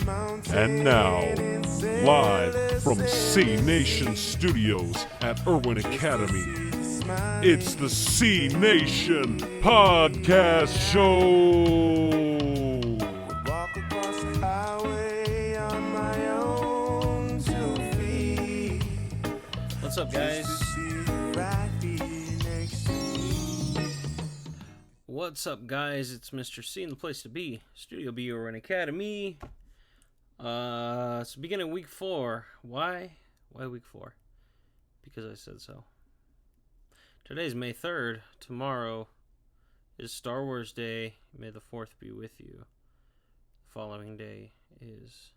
And now, live from C Nation Studios at Irwin Academy, it's the C Nation Podcast Show. Walk across the highway on my own 2 feet. What's up, guys? What's up, guys? It's Mr. C and the place to be, Studio B or an Academy. It's the beginning of week 4. Why? Why week 4? Because I said so. Today's May 3rd. Tomorrow is Star Wars Day. May the 4th be with you. The following day is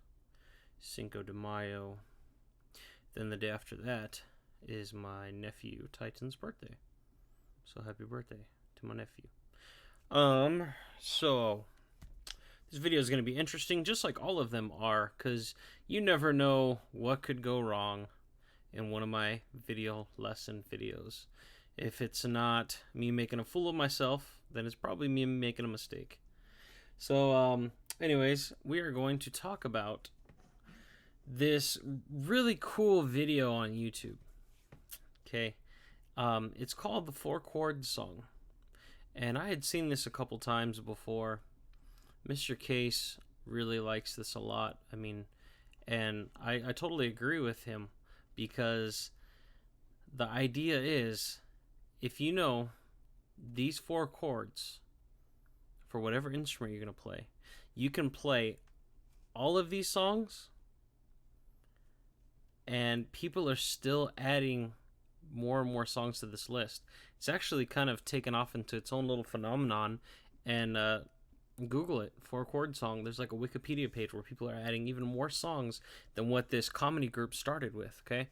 Cinco de Mayo. Then the day after that is my nephew Titan's birthday. So happy birthday to my nephew. So this video is going to be interesting, just like all of them are, because you never know what could go wrong in one of my video lesson videos. If it's not me making a fool of myself, then it's probably me making a mistake. So, anyways, we are going to talk about this really cool video on YouTube. Okay. It's called the 4-Chord Song. And I had seen this a couple times before. Mr. Case really likes this a lot. I mean, and I totally agree with him, because the idea is, if you know these 4 chords for whatever instrument you're going to play, you can play all of these songs, and people are still adding more and more songs to this list. It's actually kind of taken off into its own little phenomenon, and Google it, 4-Chord Song. There's like a Wikipedia page where people are adding even more songs than what this comedy group started with. Okay,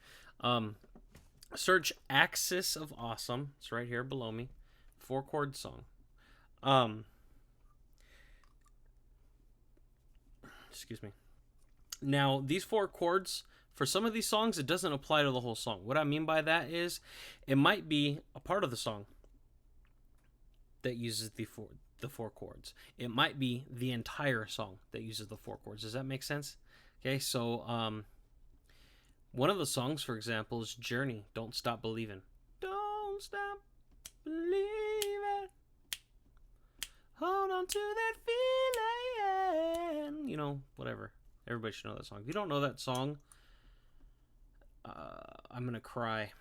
search Axis of Awesome. It's right here below me. 4-Chord Song. Excuse me. Now, these 4 chords, for some of these songs, it doesn't apply to the whole song. What I mean by that is, it might be a part of the song that uses the four chords. It might be the entire song that uses the 4 chords. Does that make sense? Okay, so one of the songs, for example, is Journey, Don't Stop Believing. Don't stop believing. Hold on to that feeling. You know, whatever. Everybody should know that song. If you don't know that song, I'm going to cry.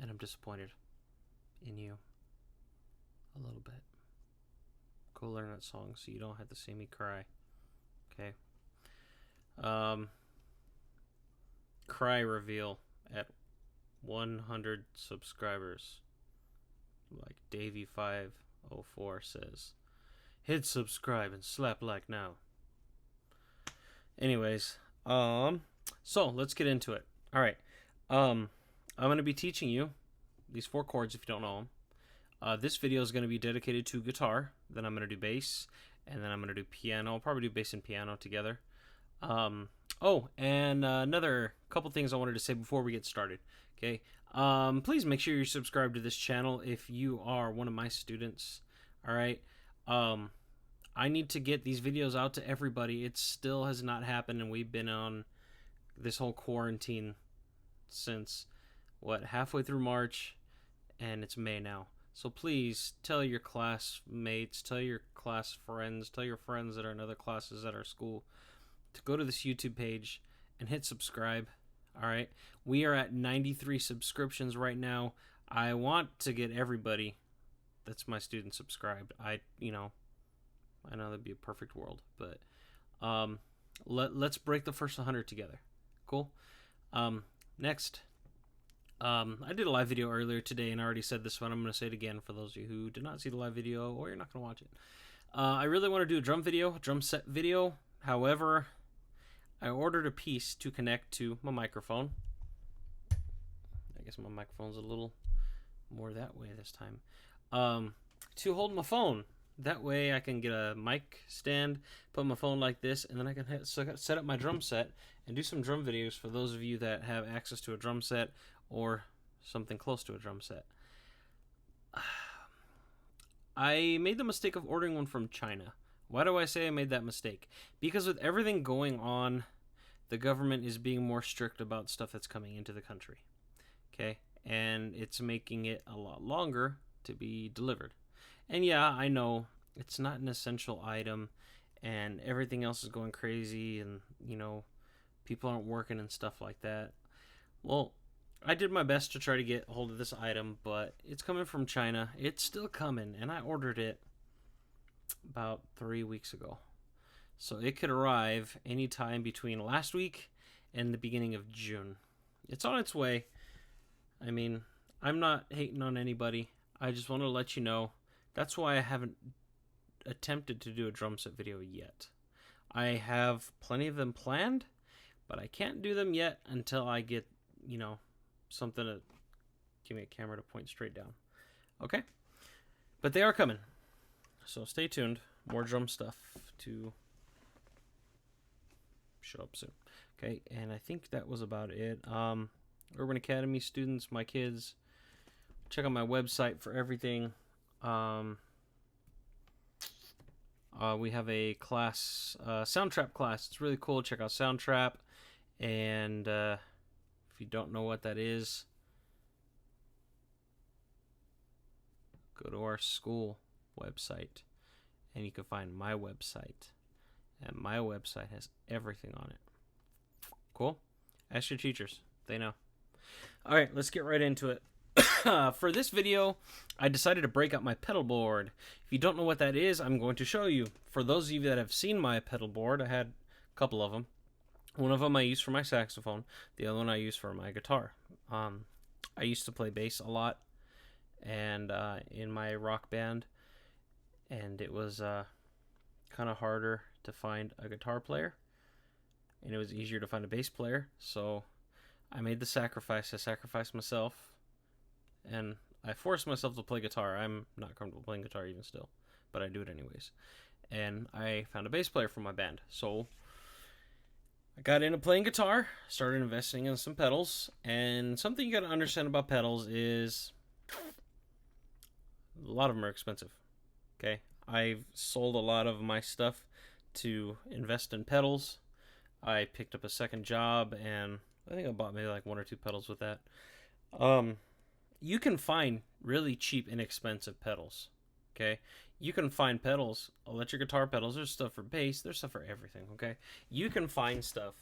And I'm disappointed in you. A little bit. Go learn that song so you don't have to see me cry. Okay. Cry reveal at 100 subscribers. Like Davey504 says. Hit subscribe and slap like now. Anyways, so let's get into it. All right. I'm going to be teaching you these 4 chords if you don't know them. This video is going to be dedicated to guitar. Then I'm going to do bass, and then I'm going to do piano. I'll probably do bass and piano together. And another couple things I wanted to say before we get started. Okay. Please make sure you're subscribed to this channel if you are one of my students. All right. I need to get these videos out to everybody. It still has not happened, and we've been on this whole quarantine since, halfway through March, and it's May now. So please tell your classmates, tell your class friends, tell your friends that are in other classes at our school to go to this YouTube page and hit subscribe. All right. We are at 93 subscriptions right now. I want to get everybody that's my student subscribed. I know that'd be a perfect world, but let's break the first 100 together. Cool. Next. I did a live video earlier today, and I already said this one. I'm going to say it again for those of you who did not see the live video, or you're not going to watch it. I really want to do a drum set video. However, I ordered a piece to connect to my microphone. I guess my microphone's a little more that way this time. To hold my phone. That way I can get a mic stand, put my phone like this, and then I can set up my drum set and do some drum videos for those of you that have access to a drum set or something close to a drum set. I made the mistake of ordering one from China. Why do I say I made that mistake? Because with everything going on, the government is being more strict about stuff that's coming into the country. Okay? And it's making it a lot longer to be delivered. And yeah, I know it's not an essential item and everything else is going crazy and, people aren't working and stuff like that. Well, I did my best to try to get a hold of this item, but it's coming from China. It's still coming, and I ordered it about 3 weeks ago. So it could arrive anytime between last week and the beginning of June. It's on its way. I mean, I'm not hating on anybody. I just want to let you know. That's why I haven't attempted to do a drum set video yet. I have plenty of them planned, but I can't do them yet until I get, something to give me a camera to point straight down. Okay? But they are coming. So stay tuned. More drum stuff to show up soon. Okay, and I think that was about it. Urban Academy students, my kids, check out my website for everything. We have a class, Soundtrap class. It's really cool. Check out Soundtrap. And if you don't know what that is, go to our school website and you can find my website. And my website has everything on it. Cool? Ask your teachers. They know. All right, let's get right into it. For this video, I decided to break out my pedal board. If you don't know what that is, I'm going to show you. For those of you that have seen my pedal board, I had a couple of them. One of them I use for my saxophone. The other one I use for my guitar. I used to play bass a lot and in my rock band. And it was kind of harder to find a guitar player. And it was easier to find a bass player. So I made the sacrifice. I sacrificed myself. And I forced myself to play guitar. I'm not comfortable playing guitar even still. But I do it anyways. And I found a bass player for my band. So I got into playing guitar, started investing in some pedals, and something you got to understand about pedals is a lot of them are expensive. Okay, I've sold a lot of my stuff to invest in pedals. I picked up a second job, and I think I bought maybe like 1 or 2 pedals with that. You can find really cheap, inexpensive pedals. Okay, you can find pedals, electric guitar pedals. There's stuff for bass. There's stuff for everything. Okay, you can find stuff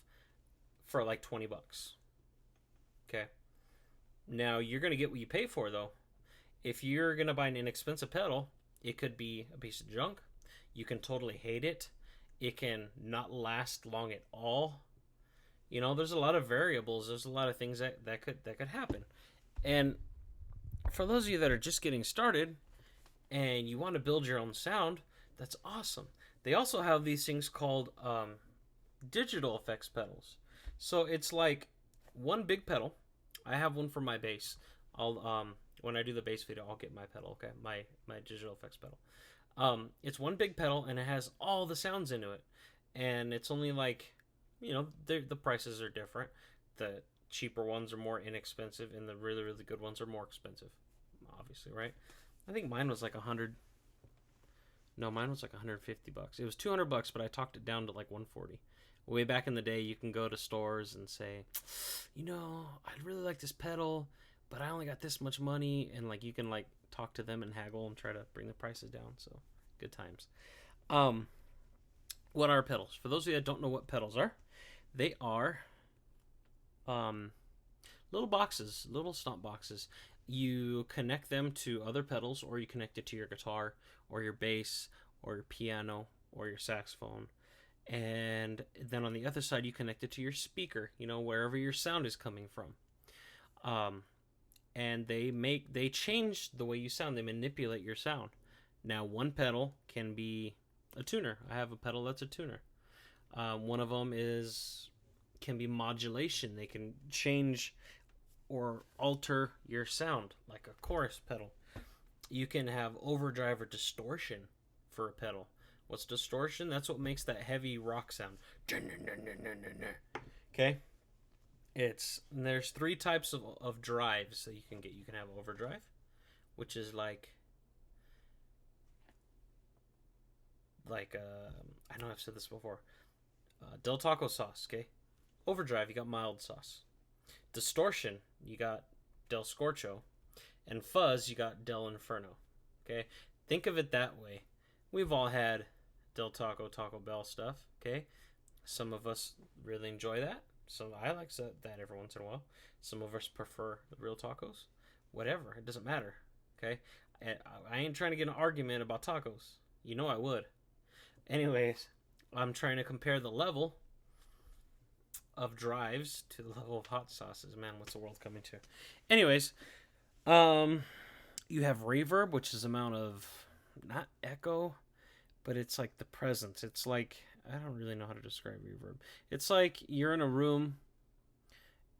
for like $20. Okay, now you're gonna get what you pay for though. If you're gonna buy an inexpensive pedal, it could be a piece of junk. You can totally hate it. It can not last long at all. There's a lot of variables. There's a lot of things that could happen. And for those of you that are just getting started and you want to build your own sound, that's awesome. They also have these things called digital effects pedals. So it's like one big pedal. I have one for my bass. I'll when I do the bass video, I'll get my pedal. Okay, my digital effects pedal. It's one big pedal and it has all the sounds into it, and it's only like, the prices are different. The cheaper ones are more inexpensive, and the really, really good ones are more expensive. Obviously, right? I think mine was like $100. No, mine was like $150. It was $200, but I talked it down to like $140. Way back in the day, you can go to stores and say, I'd really like this pedal, but I only got this much money, and like you can like talk to them and haggle and try to bring the prices down. So good times. What are pedals? For those of you that don't know what pedals are, they are little boxes, little stomp boxes. You connect them to other pedals, or you connect it to your guitar or your bass or your piano or your saxophone. And then on the other side, you connect it to your speaker, wherever your sound is coming from. And they change the way you sound. They manipulate your sound. Now, one pedal can be a tuner. I have a pedal that's a tuner. One of them can be modulation. They can change or alter your sound, like a chorus pedal. You can have overdrive or distortion for a pedal. What's distortion? That's what makes that heavy rock sound. Okay? There's 3 types of drives that you can get. You can have overdrive, which is like like I know I've said this before. Del Taco sauce, okay? Overdrive, you got mild sauce. Distortion, you got Del Scorcho. And fuzz, you got Del Inferno. Okay? Think of it that way. We've all had Del Taco, Taco Bell stuff, okay? Some of us really enjoy that. So I like that every once in a while. Some of us prefer the real tacos. Whatever, it doesn't matter, okay? I ain't trying to get an argument about tacos. You know I would. Anyways, I'm trying to compare the level of drives to the level of hot sauces. Man, what's the world coming to? Anyways, you have reverb, which is amount of, not echo, but it's like the presence. It's like, I don't really know how to describe reverb. It's like you're in a room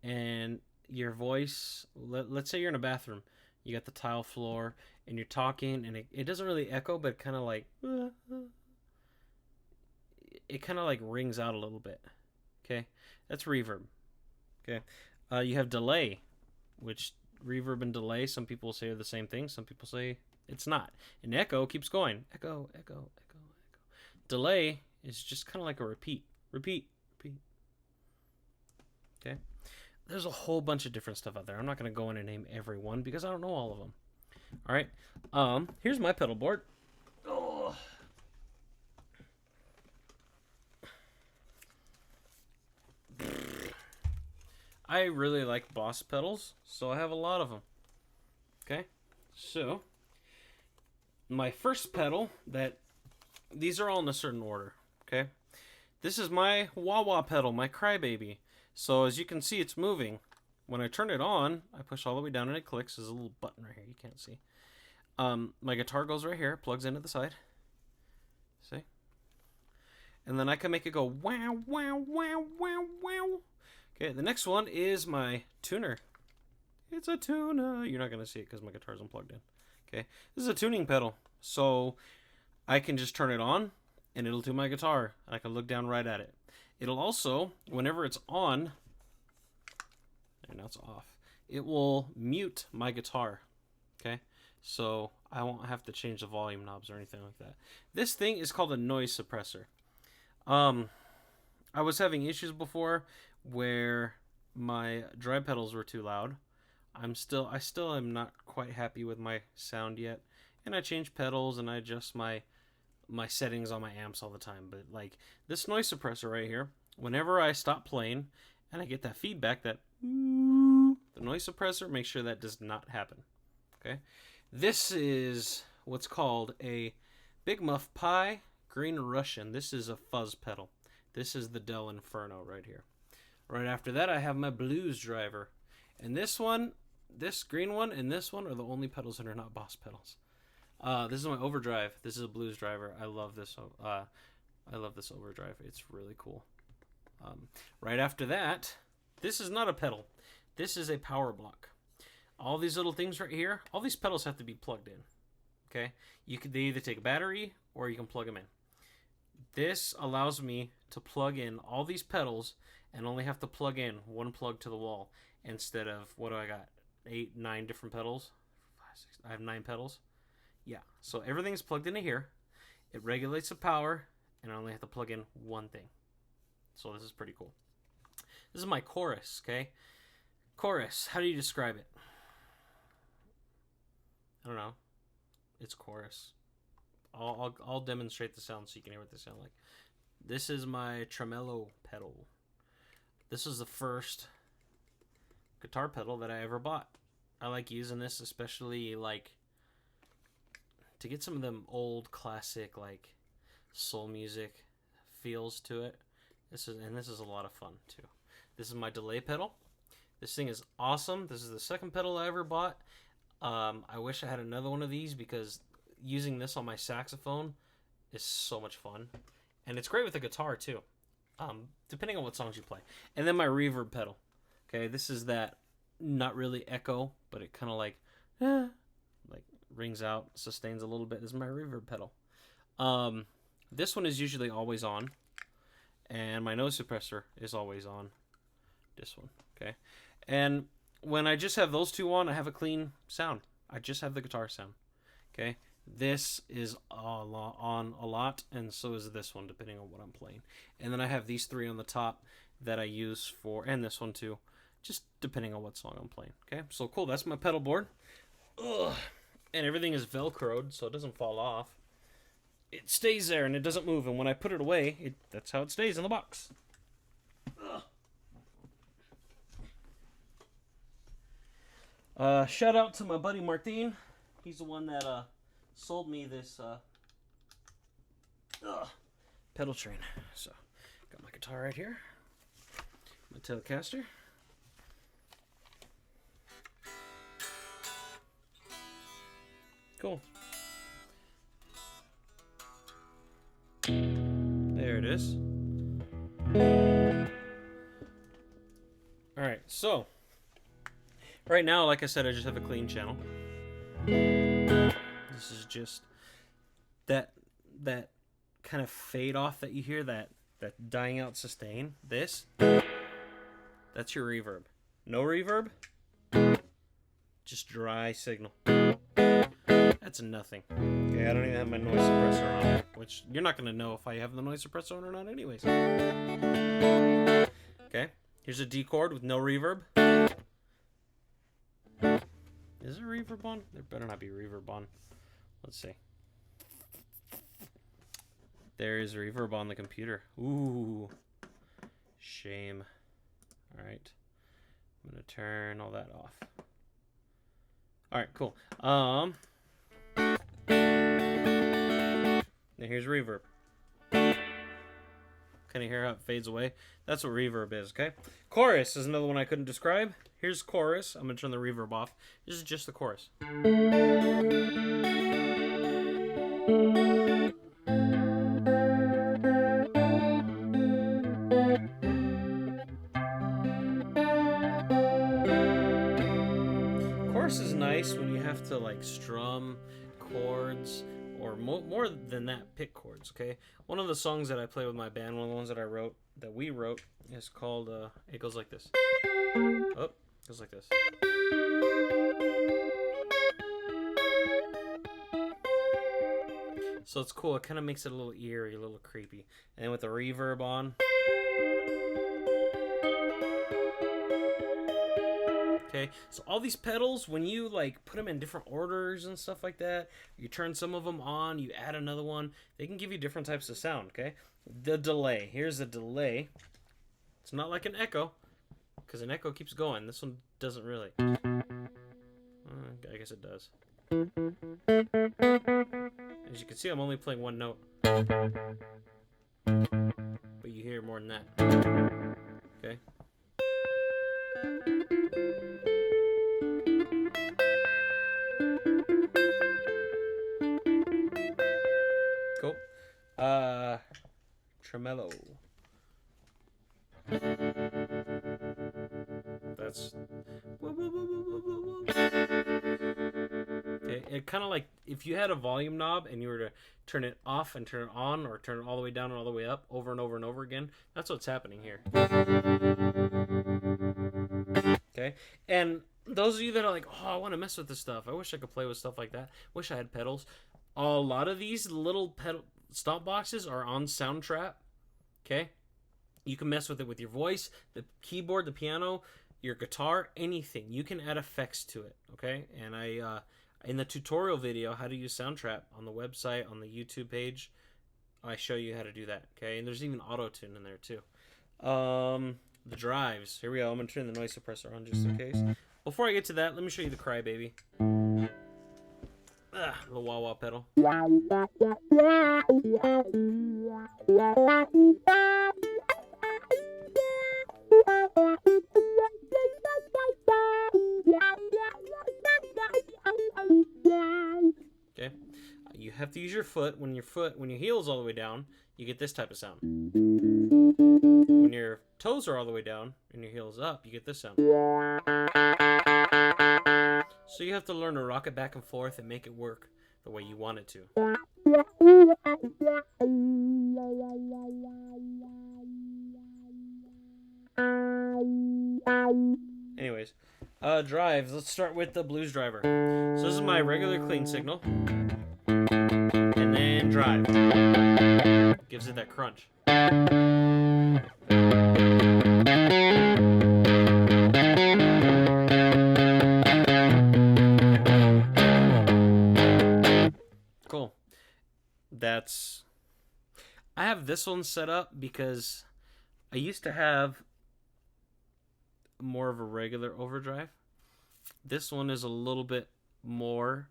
and your voice, let's say you're in a bathroom. You got the tile floor and you're talking and it doesn't really echo, but kind of like, it kind of like rings out a little bit. Okay, that's reverb. Okay, you have delay, which reverb and delay, some people say are the same thing. Some people say it's not. And echo keeps going. Echo, echo, echo, echo. Delay is just kind of like a repeat. Repeat, repeat. Okay, there's a whole bunch of different stuff out there. I'm not going to go in and name every one because I don't know all of them. All right, here's my pedal board. Oh. I really like Boss pedals, so I have a lot of them. Okay, so my first pedal, these are all in a certain order. Okay, this is my wah-wah pedal, my crybaby. So as you can see, it's moving. When I turn it on, I push all the way down and it clicks. There's a little button right here, you can't see. My guitar goes right here, plugs into the side. See? And then I can make it go wow, wow, wow, wow, wow. Okay, the next one is my tuner. It's a tuner. You're not going to see it because my guitar's unplugged in. Okay, this is a tuning pedal. So I can just turn it on and it'll tune my guitar. I can look down right at it. It'll also, whenever it's on, and now it's off, it will mute my guitar. Okay, so I won't have to change the volume knobs or anything like that. This thing is called a noise suppressor. I was having issues before where my dry pedals were too loud. I still am not quite happy with my sound yet, and I change pedals and I adjust my settings on my amps all the time. But like this noise suppressor right here, whenever I stop playing and I get that feedback, that the noise suppressor makes sure that does not happen. Okay, this is what's called a Big Muff Pie Green Russian. This is a fuzz pedal. This is the Del Inferno right here. Right after that, I have my blues driver. And this one, this green one, and this one are the only pedals that are not Boss pedals. This is my overdrive. This is a blues driver. I love this. I love this overdrive. It's really cool. Right after that, this is not a pedal. This is a power block. All these little things right here, all these pedals have to be plugged in. Okay, they either take a battery or you can plug them in. This allows me to plug in all these pedals and only have to plug in one plug to the wall instead of, what do I got? 8, 9 different pedals? 5, 6, I have 9 pedals. Yeah, so everything's plugged into here. It regulates the power, and I only have to plug in one thing. So this is pretty cool. This is my chorus, okay? Chorus, how do you describe it? I don't know. It's chorus. I'll demonstrate the sound so you can hear what they sound like. This is my tremolo pedal. This is the first guitar pedal that I ever bought. I like using this especially like to get some of them old classic like soul music feels to it. This is a lot of fun too. This is my delay pedal. This thing is awesome. This is the second pedal I ever bought. I wish I had another one of these because using this on my saxophone is so much fun. And it's great with the guitar too, depending on what songs you play. And then my reverb pedal. Okay, this is that not really echo, but it kind of like rings out, sustains a little bit. This is my reverb pedal. This one is usually always on, and my nose suppressor is always on. This one, okay? And when I just have those two on, I have a clean sound. I just have the guitar sound, okay? This is on a lot, and so is this one, depending on what I'm playing. And then I have these 3 on the top that I use for, and this one too, just depending on what song I'm playing. Okay, so cool. That's my pedal board. Ugh. And everything is Velcroed, so it doesn't fall off. It stays there and it doesn't move. And when I put it away, that's how it stays in the box. Shout out to my buddy Martin. He's the one that sold me this pedal train. So, got my guitar right here. My Telecaster. Cool. There it is. Alright, so right now, like I said, I just have a clean channel. This is just that kind of fade off that you hear, that dying out sustain. That's your reverb. No reverb, just dry signal. That's nothing. Okay, I don't even have my noise suppressor on, which you're not going to know if I have the noise suppressor on or not anyways. Okay, here's a D chord with no reverb. Is there reverb on? There better not be reverb on. Let's see. There is reverb on the computer. Ooh. Shame. Alright. I'm going to turn all that off. Alright, cool. Now here's reverb. Can you hear how it fades away? That's what reverb is, okay? Chorus is another one I couldn't describe. Here's chorus. I'm going to turn the reverb off. This is just the chorus. Chorus is nice when you have to like strum chords, or more than that, pick chords, okay? One of the songs that I play with my band, one of the ones that we wrote, is called, it goes like this. Oh, it goes like this. So it's cool. It kind of makes it a little eerie, a little creepy. And then with the reverb on. Okay, so all these pedals, when you like put them in different orders and stuff like that, you turn some of them on, you add another one, they can give you different types of sound, okay? The delay. Here's a delay. It's not like an echo, because an echo keeps going. This one doesn't really. I guess it does. As you can see, I'm only playing one note. But you hear more than that. Okay? Cool. Tremolo. That's... Okay, it kind of like if you had a volume knob and you were to turn it off and turn it on, or turn it all the way down and all the way up over and over and over again, that's what's happening here. Okay, and those of you that are like, oh, I want to mess with this stuff, I wish I could play with stuff like that, wish I had pedals. A lot of these little pedal stomp boxes are on Soundtrap. Okay, you can mess with it with your voice, the keyboard, the piano, your guitar, anything. You can add effects to it. Okay, and I in the tutorial video how to use Soundtrap on the website, on the YouTube page, I show you how to do that. Okay, and there's even auto-tune in there too. The drives. Here we go. I'm gonna turn the noise suppressor on just in case. Before I get to that, let me show you the Crybaby. The wah-wah pedal. Okay, you have to use your foot. When your heel's all the way down, you get this type of sound. When your toes are all the way down and your heel's up, you get this sound. So you have to learn to rock it back and forth and make it work the way you want it to. Anyways, drives. Let's start with the blues driver. So this is my regular clean signal. and drive. Gives it that crunch. Cool. I have this one set up because I used to have more of a regular overdrive. This one is a little bit more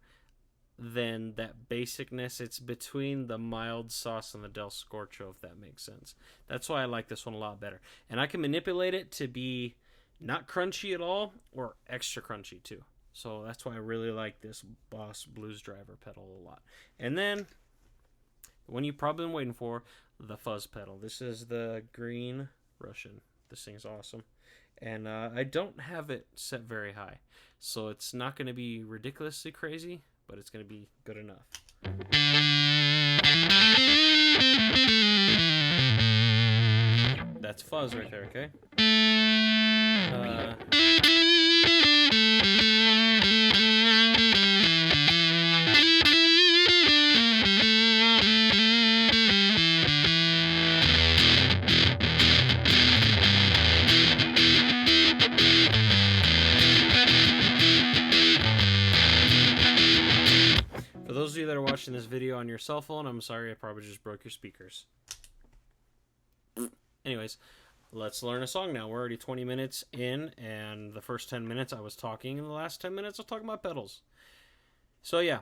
than that basicness. It's between the mild sauce and the Del Scorcho, if that makes sense. That's why I like this one a lot better. And I can manipulate it to be not crunchy at all or extra crunchy too. So that's why I really like this Boss Blues Driver pedal a lot. And then the one you've probably been waiting for, the fuzz pedal. This is the green Russian. This thing's awesome. And I don't have it set very high. So it's not going to be ridiculously crazy, but it's going to be good enough. That's fuzz right there, okay? For those of you that are watching this video on your cell phone, I'm sorry, I probably just broke your speakers. Anyways, let's learn a song now. We're already 20 minutes in, and the first 10 minutes I was talking, and the last 10 minutes I was talking about pedals. So yeah,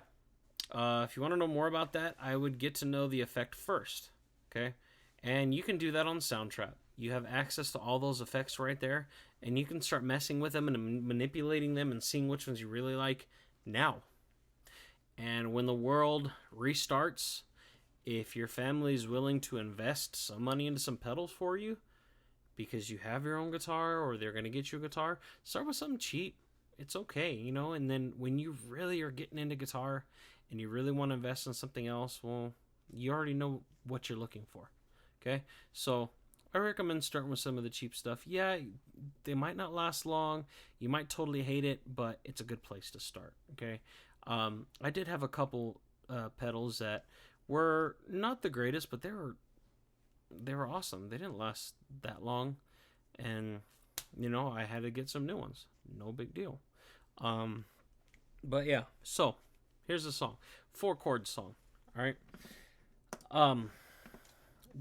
if you want to know more about that, I would get to know the effect first, okay? And you can do that on Soundtrap. You have access to all those effects right there, and you can start messing with them and manipulating them and seeing which ones you really like now. And when the world restarts, if your family is willing to invest some money into some pedals for you because you have your own guitar or they're going to get you a guitar, start with something cheap. It's okay, you know, and then when you really are getting into guitar and you really want to invest in something else, well, you already know what you're looking for, okay? So I recommend starting with some of the cheap stuff. Yeah, they might not last long. You might totally hate it, but it's a good place to start, okay? I did have a couple pedals that were not the greatest, but they were awesome. They didn't last that long, and you know, I had to get some new ones. No big deal. But yeah, so here's the song. 4-chord song. All right.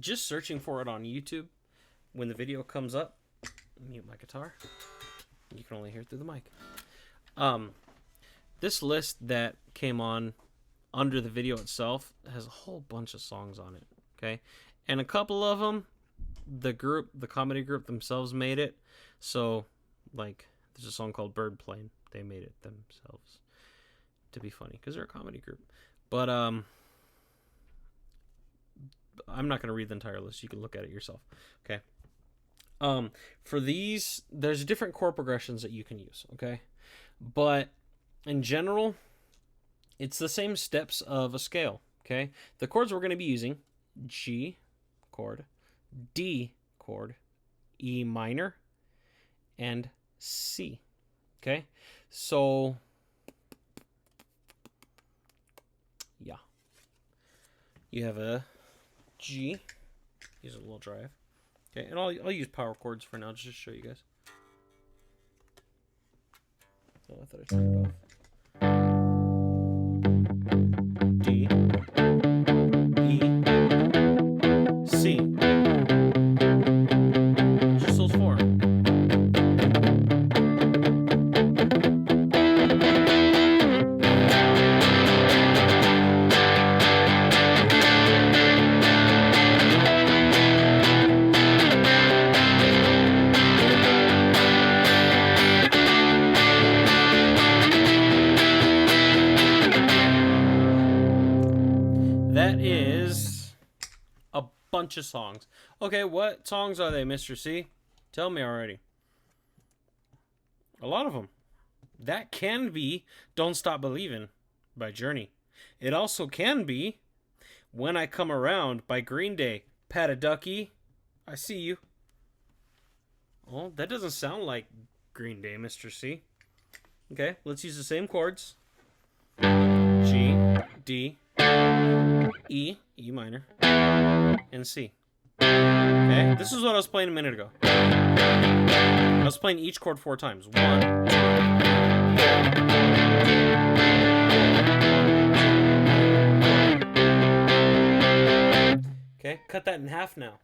Just searching for it on YouTube. When the video comes up, mute my guitar. You can only hear it through the mic. This list that came on under the video itself has a whole bunch of songs on it, okay? And a couple of them, the comedy group themselves made it. So, like, there's a song called Bird Plane. They made it themselves to be funny because they're a comedy group. But I'm not going to read the entire list. You can look at it yourself, okay? For these, there's different chord progressions that you can use, okay? But in general, it's the same steps of a scale, okay? The chords we're going to be using, G chord, D chord, E minor, and C, okay? So, yeah. You have a G, use a little drive, okay? And I'll use power chords for now, just to show you guys. Oh, I thought I turned it off. D, E, C. Just those four. That is a bunch of songs. Okay, what songs are they, Mr. C? Tell me already. A lot of them. That can be Don't Stop Believin' by Journey. It also can be When I Come Around by Green Day. Pat a Ducky, I see you. Oh, that doesn't sound like Green Day, Mr. C. Okay, let's use the same chords. G, D, E, E minor, and C. Okay, this is what I was playing a minute ago. I was playing each chord 4 times. 1, 2. Okay, cut that in half now.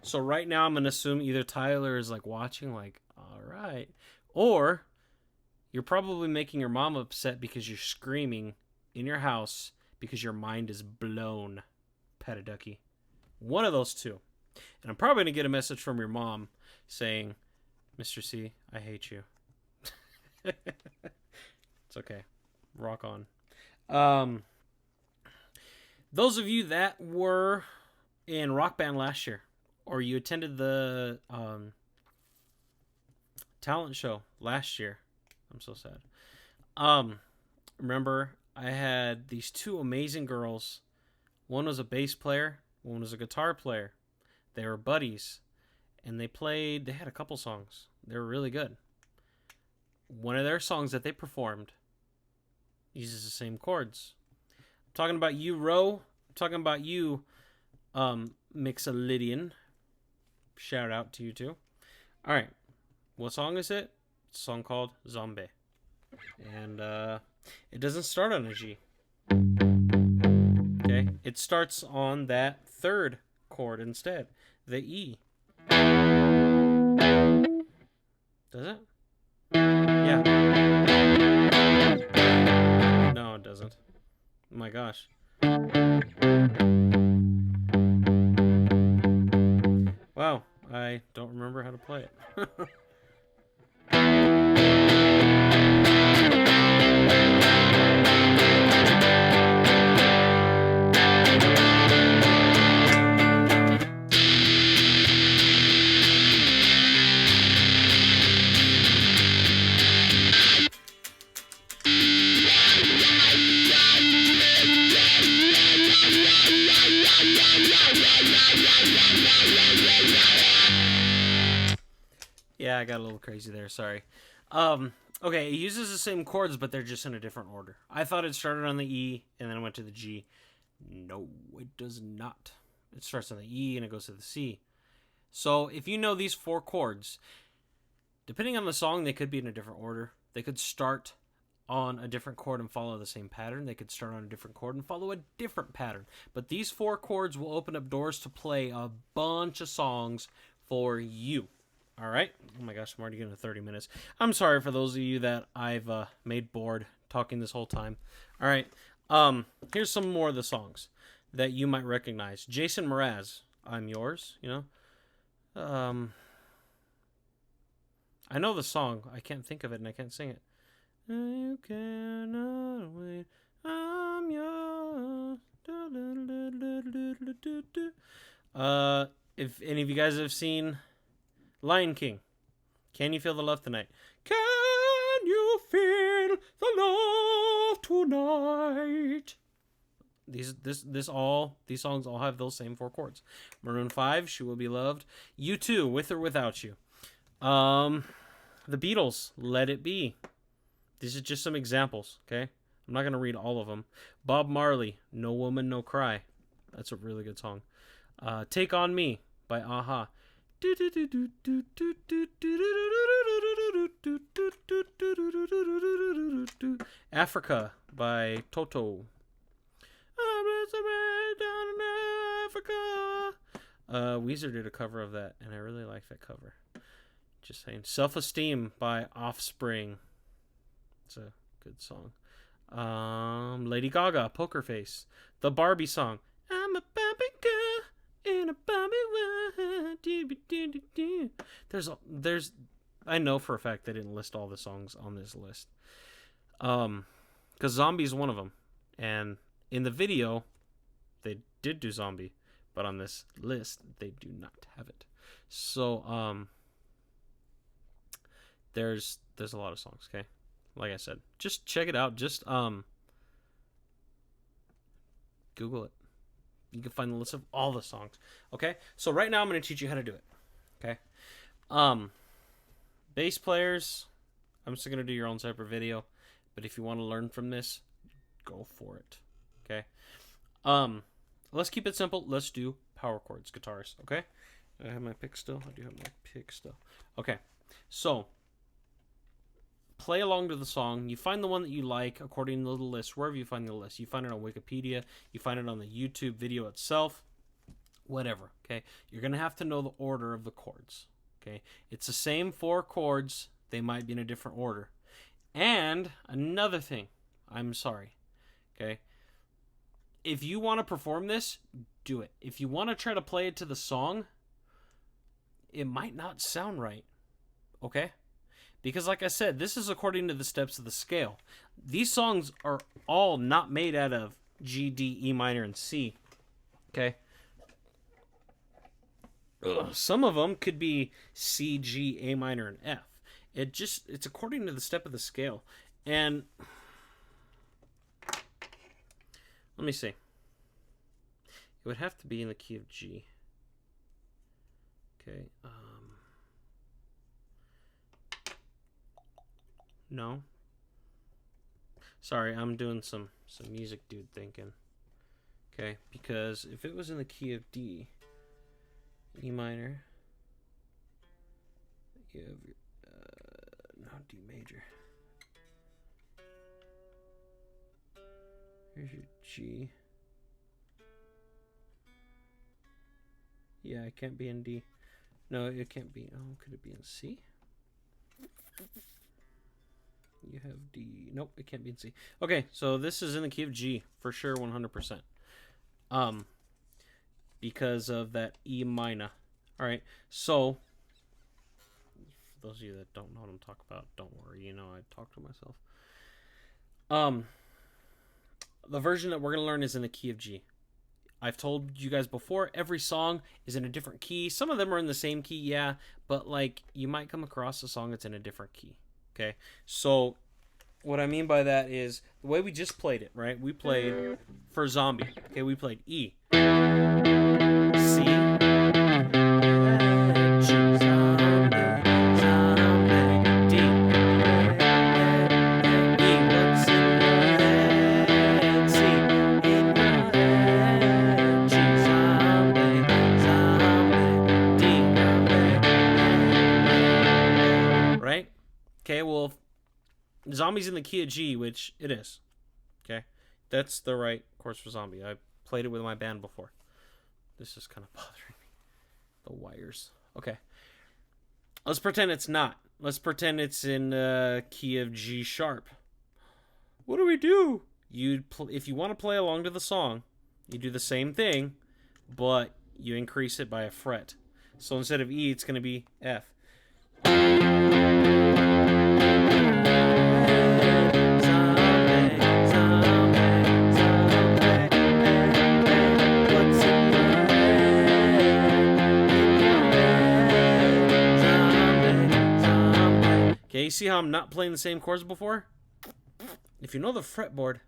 So right now I'm going to assume either Tyler is like watching like, all right, or you're probably making your mom upset because you're screaming in your house because your mind is blown, Pataducky. One of those two. And I'm probably going to get a message from your mom saying, Mr. C, I hate you. It's okay. Rock on. Those of you that were in Rock Band last year, or you attended the talent show last year, I'm so sad. Remember, I had these 2 amazing girls. One was a bass player, one was a guitar player. They were buddies, and they had a couple songs. They were really good. One of their songs that they performed uses the same chords. I'm talking about you, Ro. I'm talking about you, Mixolydian. Shout out to you too. All right, what song is it? It's a song called Zombie, and it doesn't start on a G. Okay, it starts on that 3rd chord instead, the E. Does it? Yeah. No, it doesn't. Oh my gosh. Wow, I don't remember how to play it. Yeah, I got a little crazy there. Sorry. Okay, it uses the same chords, but they're just in a different order. I thought it started on the E and then it went to the G. No, it does not. It starts on the E and it goes to the C. So if you know these 4 chords, depending on the song, they could be in a different order. They could start on a different chord and follow the same pattern. They could start on a different chord and follow a different pattern. But these 4 chords will open up doors to play a bunch of songs for you. All right. Oh my gosh, I'm already getting to 30 minutes. I'm sorry for those of you that I've made bored talking this whole time. All right. Here's some more of the songs that you might recognize. Jason Mraz, I'm Yours, you know. I know the song. I can't think of it and I can't sing it. You cannot wait. I'm yours. If any of you guys have seen Lion King, Can You Feel the Love Tonight? Can you feel the love tonight? These songs all have those same 4 chords. Maroon 5, She Will Be Loved. U2, With or Without You. The Beatles, Let It Be. These are just some examples, okay? I'm not going to read all of them. Bob Marley, No Woman, No Cry. That's a really good song. Take On Me by Aha. Africa by Toto. Weezer did a cover of that, and I really like that cover. Just saying. Self-Esteem by Offspring. It's a good song. Lady Gaga, Poker Face. The Barbie song. I'm a Barbie girl in a Barbie world. There's I know for a fact they didn't list all the songs on this list. Because Zombie is one of them. And in the video, they did do Zombie. But on this list, they do not have it. So, there's a lot of songs, okay? Like I said, just check it out. Just Google it. You can find the list of all the songs. Okay? So right now I'm going to teach you how to do it. Okay? Bass players, I'm still going to do your own separate video. But if you want to learn from this, go for it. Okay? Let's keep it simple. Let's do power chords, guitars. Okay? Do I have my pick still? I do have my pick still. Okay. So, play along to the song. You find the one that you like according to the list, wherever you find the list. You find it on Wikipedia. You find it on the YouTube video itself. Whatever, okay? You're going to have to know the order of the chords, okay? It's the same 4 chords. They might be in a different order. And another thing, I'm sorry, okay? If you want to perform this, do it. If you want to try to play it to the song, it might not sound right, okay? Because like I said, this is according to the steps of the scale. These songs are all not made out of G, D, E minor, and C, okay? Some of them could be C, G, A minor, and F. It's according to the step of the scale. And let me see. It would have to be in the key of G. Okay. No. Sorry, I'm doing some music dude thinking. Okay, because if it was in the key of D, E minor, you have your, no, D major. Here's your G. Yeah, it can't be in D. No, it can't be. Oh, could it be in C? You have D. Nope, it can't be in C. Okay, so this is in the key of G for sure, 100%. Because of that E minor. All right, so for those of you that don't know what I'm talking about, don't worry. You know, I talk to myself. The version that we're gonna learn is in the key of G. I've told you guys before, every song is in a different key. Some of them are in the same key, yeah, but like you might come across a song that's in a different key. Okay, so what I mean by that is the way we just played it, right? We played for Zombie. Okay, we played E, C, G, zombie, zombie, D, E, what's in your head? C, in my head, G, zombie, zombie, D, right? Okay, well, Zombie's in the key of G, which it is. Okay, that's the right chords for Zombie. I played it with my band before. This is kind of bothering me. The wires. Okay. Let's pretend it's not. Let's pretend it's in key of G sharp. What do we do? If you want to play along to the song, you do the same thing, but you increase it by a fret. So instead of E, it's going to be F. Okay, you see how I'm not playing the same chords before? If you know the fretboard,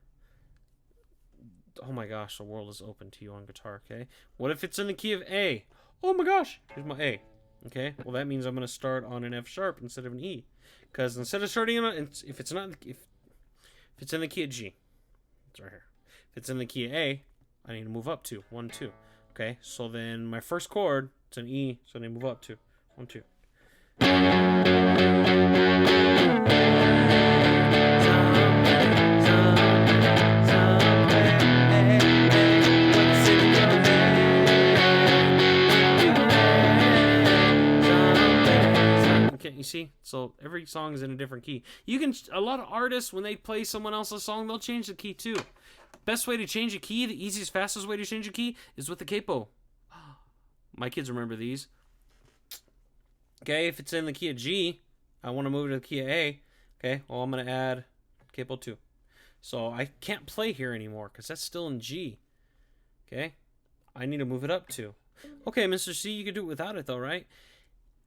oh my gosh, the world is open to you on guitar, okay? What if it's in the key of A? Oh my gosh, here's my A. Okay, well that means I'm going to start on an F sharp instead of an E. Because instead of starting on, if it's in the key of G, it's right here. If it's in the key of A, I need to move up 2, 1, 2. Okay, so then my first chord, it's an E, so I need to move up 2, 1, 2. Okay, you see? So every song is in a different key. A lot of artists, when they play someone else's song, they'll change the key too. Best way to change a key, the easiest, fastest way to change a key is with the capo. My kids remember these. Okay, if it's in the key of G, I want to move it to the key of A. Okay, well, I'm going to add capo 2. So I can't play here anymore because that's still in G. Okay, I need to move it up 2. Okay, Mr. C, you can do it without it though, right?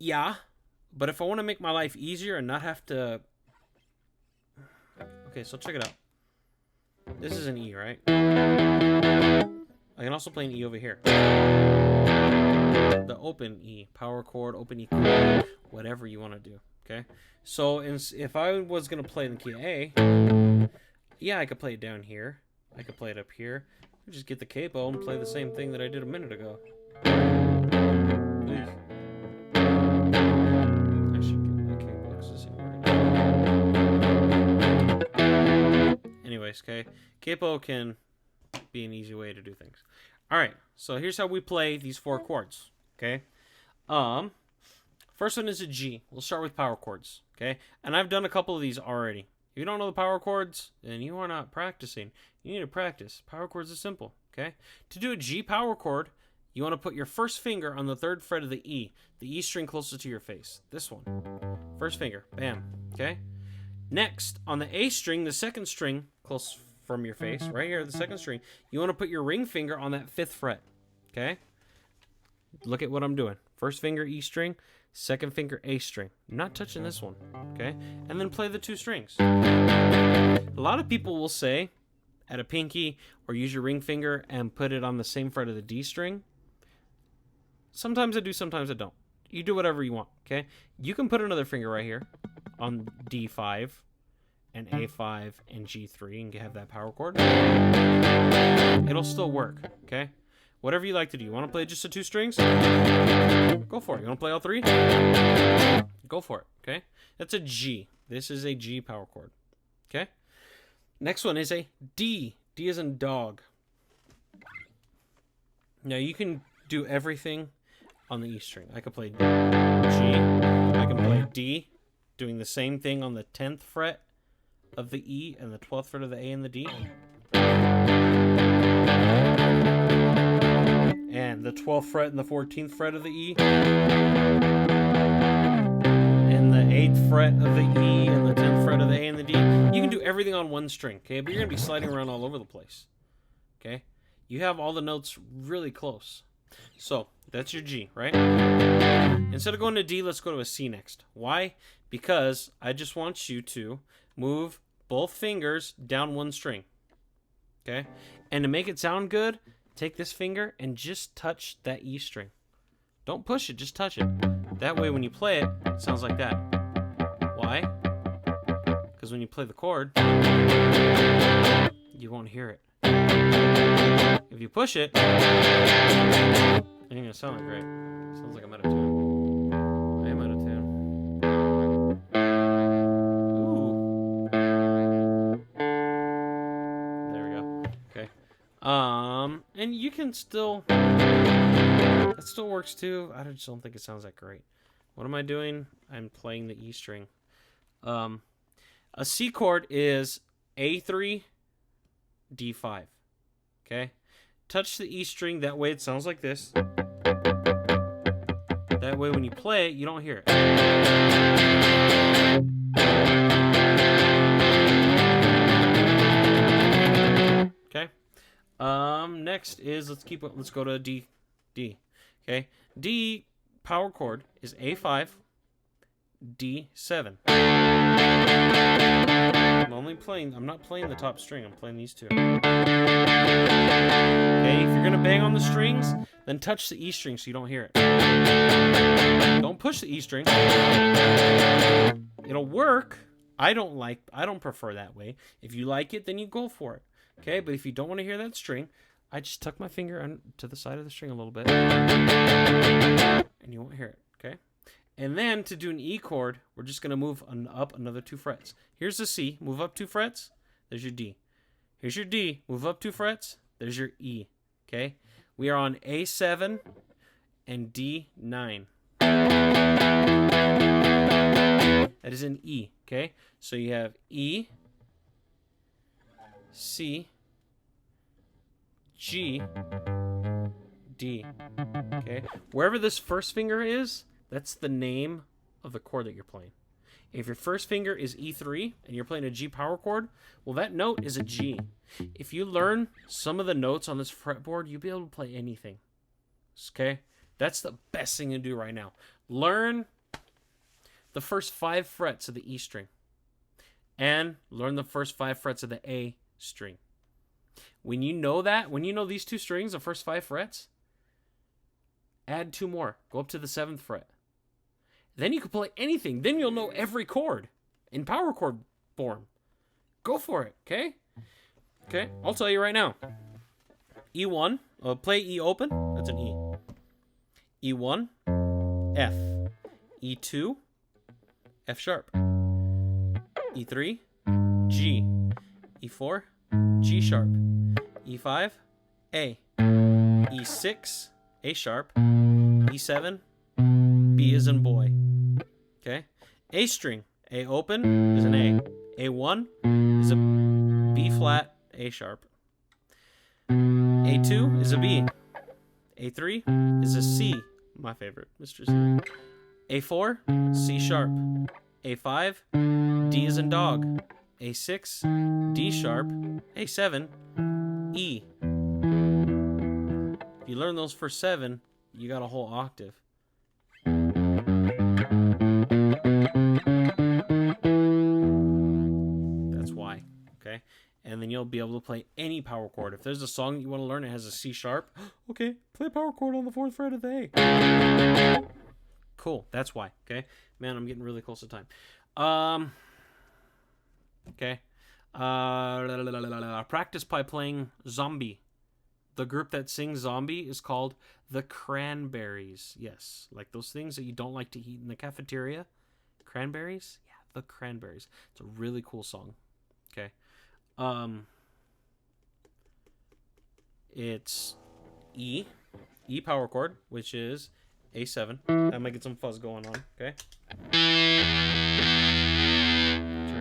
Yeah, but if I want to make my life easier and not have to... Okay, so check it out. This is an E, right? I can also play an E over here. The open E, power chord, open E chord, whatever you want to do. Okay, so if I was gonna play in the key of A, yeah, I could play it down here. I could play it up here. Just get the capo and play the same thing that I did a minute ago. Please. I should get my capo because this ain't working. Anyways, okay, capo can be an easy way to do things. All right, so here's how we play these 4 chords. Okay, first one is a G. We'll start with power chords. Okay, and I've done a couple of these already. If you don't know the power chords, then you are not practicing. You need to practice. Power chords are simple, okay? To do a G power chord, you want to put your first finger on the 3rd fret of the E string closest to your face. This one. First finger. Bam. Okay? Next, on the A string, the 2nd string close from your face, right here, the 2nd string, you want to put your ring finger on that 5th fret, okay? Look at what I'm doing. First finger E string, 2nd finger A string. I'm not touching this one, okay? And then play the 2 strings. A lot of people will say, add a pinky or use your ring finger and put it on the same fret of the D string. Sometimes I do, sometimes I don't. You do whatever you want, okay? You can put another finger right here on D5 and A5 and G3 and have that power chord. It'll still work, okay? Whatever you like to do. You want to play just the 2 strings? Go for it. You want to play all 3? Go for it, okay? That's a G. This is a G power chord, okay? Next one is a D. D as in dog. Now you can do everything on the E string. I can play G. I can play D, doing the same thing on the 10th fret of the E and the 12th fret of the A and the D. And the 12th fret and the 14th fret of the E. And the 8th fret of the E and the 10th fret of the A and the D. You can do everything on one string, okay? But you're going to be sliding around all over the place, okay? You have all the notes really close. So, that's your G, right? Instead of going to D, let's go to a C next. Why? Because I just want you to move both fingers down one string, okay? And to make it sound good, take this finger and just touch that E string. Don't push it, just touch it. That way when you play it, it sounds like that. Why? Because when you play the chord, you won't hear it. If you push it, it ain't gonna sound like great. Sounds like I'm out of tune. I am out of tune. Ooh. There we go. Okay. And you can still... That still works too. I just don't think it sounds that great. What am I doing? I'm playing the E string. A C chord is A3, D5. Okay? Touch the E string, that way it sounds like this. That way when you play it, you don't hear it. Okay? Next is let's go to D. Okay? D power chord is A5, D7. I'm not playing the top string, I'm playing these 2. Okay, if you're gonna bang on the strings, then touch the E string so you don't hear it. Don't push the E string. It'll work. I don't prefer that way. If you like it, then you go for it. Okay, but if you don't want to hear that string, I just tuck my finger to the side of the string a little bit, and you won't hear it, okay? And then to do an E chord, we're just going to move up another 2 frets. Here's the C, move up 2 frets, there's your D. Here's your D, move up 2 frets, there's your E, okay? We are on A7 and D9. That is an E, okay? So you have E, C, G, D, okay? Wherever this first finger is, that's the name of the chord that you're playing. If your first finger is E3 and you're playing a G power chord, well, that note is a G. If you learn some of the notes on this fretboard, you'll be able to play anything, okay? That's the best thing to do right now. Learn the first 5 frets of the E string and learn the first 5 frets of the A string. When you know that, when you know these 2 strings, the first 5 frets, add 2 more. Go up to the 7th fret. Then you can play anything. Then you'll know every chord in power chord form. Go for it, okay? Okay, I'll tell you right now. E1, play E open. That's an E. E1, F. E2, F sharp. E3, G. E4, G sharp. E5, A. E6, A sharp. E7, B as in boy. Okay? A string, A open is an A. A1 is a B flat, A sharp. A2 is a B. A3 is a C, my favorite, Mr. C. A4, C sharp. A5, D as in dog. A6, D sharp. A7, E. If you learn those first 7, you got a whole octave. That's why, okay? And then you'll be able to play any power chord. If there's a song that you want to learn, it has a C sharp. Okay, play a power chord on the 4th fret of the A. Cool, that's why, okay? Man, I'm getting really close to time. Okay. Practice by playing Zombie. The group that sings Zombie is called the Cranberries. Yes, like those things that you don't like to eat in the cafeteria. Cranberries? Yeah, the Cranberries. It's a really cool song. Okay. It's E power chord, which is A7. That might get some fuzz going on, okay? Turn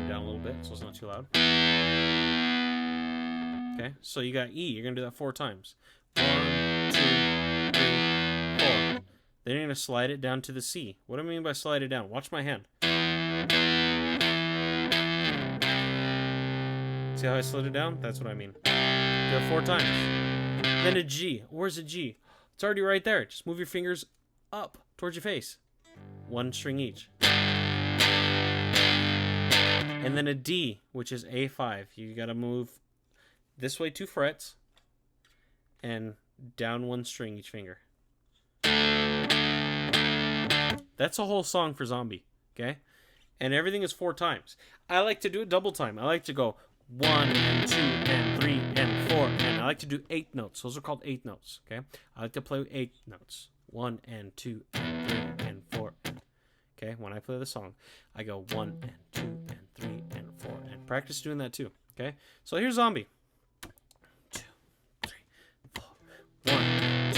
it down a little bit so it's not too loud. Okay, so you got E. You're going to do that 4 times. 1, 2, 3, 4. Then you're going to slide it down to the C. What do I mean by slide it down? Watch my hand. See how I slid it down? That's what I mean. Do it 4 times. Then a G. Where's a G? It's already right there. Just move your fingers up towards your face. 1 string each. And then a D, which is A5. You got to move this way 2 frets and down 1 string each finger. That's a whole song for Zombie, okay? And everything is 4 times. I like to do it double time. I like to go 1 and 2 and 3 and 4, and I like to do 8 notes. Those are called 8 notes, okay? I like to play 8 notes. 1 and 2 and 3 and 4. Okay, when I play the song, I go 1 and 2 and 3 and 4, and practice doing that too, okay? So here's Zombie. 2, 3, 4. 1, 2,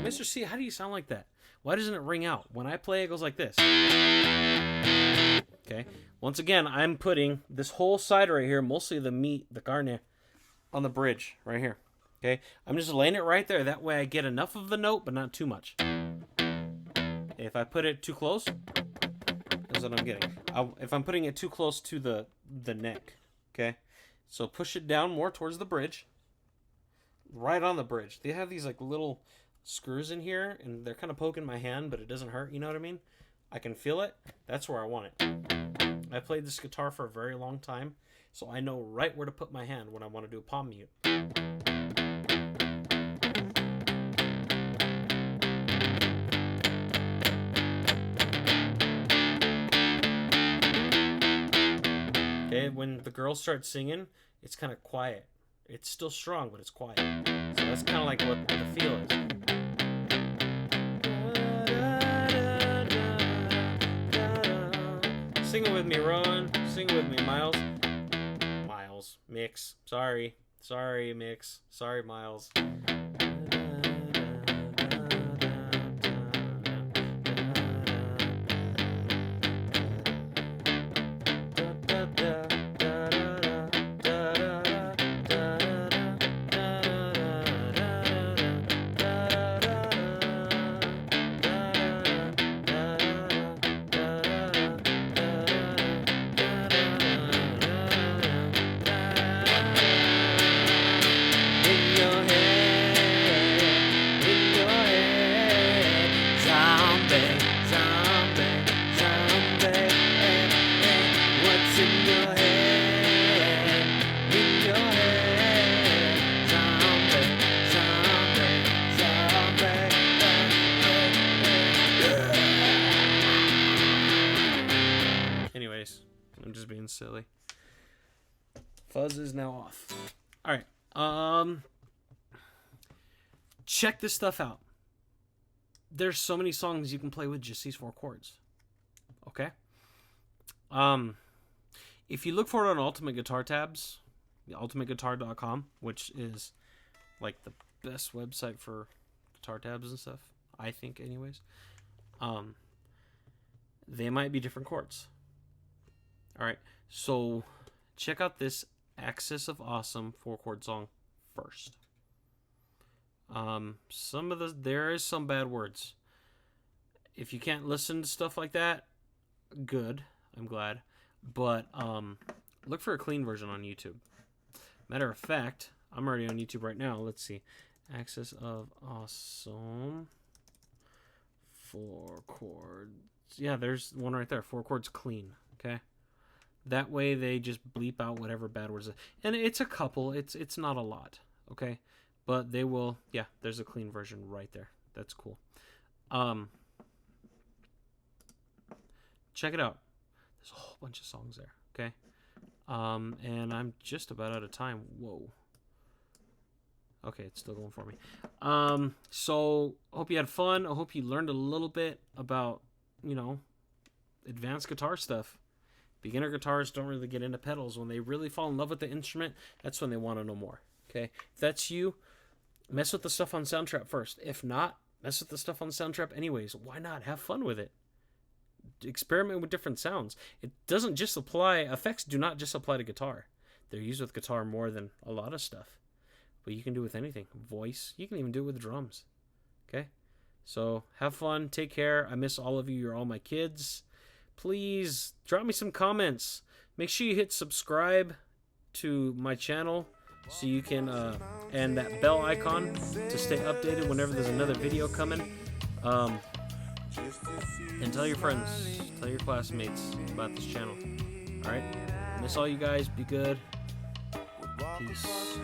Mr. C, how do you sound like that? Why doesn't it ring out? When I play, it goes like this. Okay. Once again, I'm putting this whole side right here, mostly the meat, the carne, on the bridge right here. Okay. I'm just laying it right there. That way I get enough of the note, but not too much. If I put it too close, that's what I'm getting. If I'm putting it too close to the neck, okay? So push it down more towards the bridge. Right on the bridge. They have these like little screws in here, and they're kind of poking my hand, but it doesn't hurt, you know what I mean? I can feel it. That's where I want it. I played this guitar for a very long time, so I know right where to put my hand when I want to do a palm mute. Okay, when the girls start singing, it's kind of quiet. It's still strong, but it's quiet. So that's kind of like what the feel is. Sing it with me, Rowan. Sing it with me, Miles. Miles. Mix. Sorry, Mix. Sorry, Miles. In your head. It's in your head, in your head. Zombie, zombie, zombie. Anyways, I'm just being silly. Fuzz is now off. All right. Check this stuff out. There's so many songs you can play with just these 4 chords. Okay? If you look for it on Ultimate Guitar Tabs, ultimateguitar.com, which is like the best website for guitar tabs and stuff, I think anyways. They might be different chords. All right. So check out this Axis of Awesome 4-chord song first. There is some bad words. If you can't listen to stuff like that, good. I'm glad. But look for a clean version on YouTube. Matter of fact, I'm already on YouTube right now. Let's see. Axis of Awesome 4 chords. Yeah, there's one right there. 4 chords clean. Okay. That way they just bleep out whatever bad words. And it's a couple. It's not a lot. Okay. But they will. Yeah, there's a clean version right there. That's cool. Check it out. There's a whole bunch of songs there. Okay. And I'm just about out of time. Whoa. Okay, it's still going for me. So I hope you had fun. I hope you learned a little bit about, advanced guitar stuff. Beginner guitarists don't really get into pedals. When they really fall in love with the instrument, that's when they want to know more. Okay, if that's you, mess with the stuff on Soundtrap first. If not, mess with the stuff on Soundtrap anyways. Why not? Have fun with it. Experiment with different sounds. It doesn't just apply. Effects do not just apply to guitar. They're used with guitar more than a lot of stuff. But you can do it with anything. Voice. You can even do it with drums. Okay? So have fun. Take care. I miss all of you. You're all my kids. Please drop me some comments. Make sure you hit subscribe to my channel so you can and that bell icon to stay updated whenever there's another video coming. And tell your friends, tell your classmates about this channel. Alright? Miss all you guys. Be good. Peace.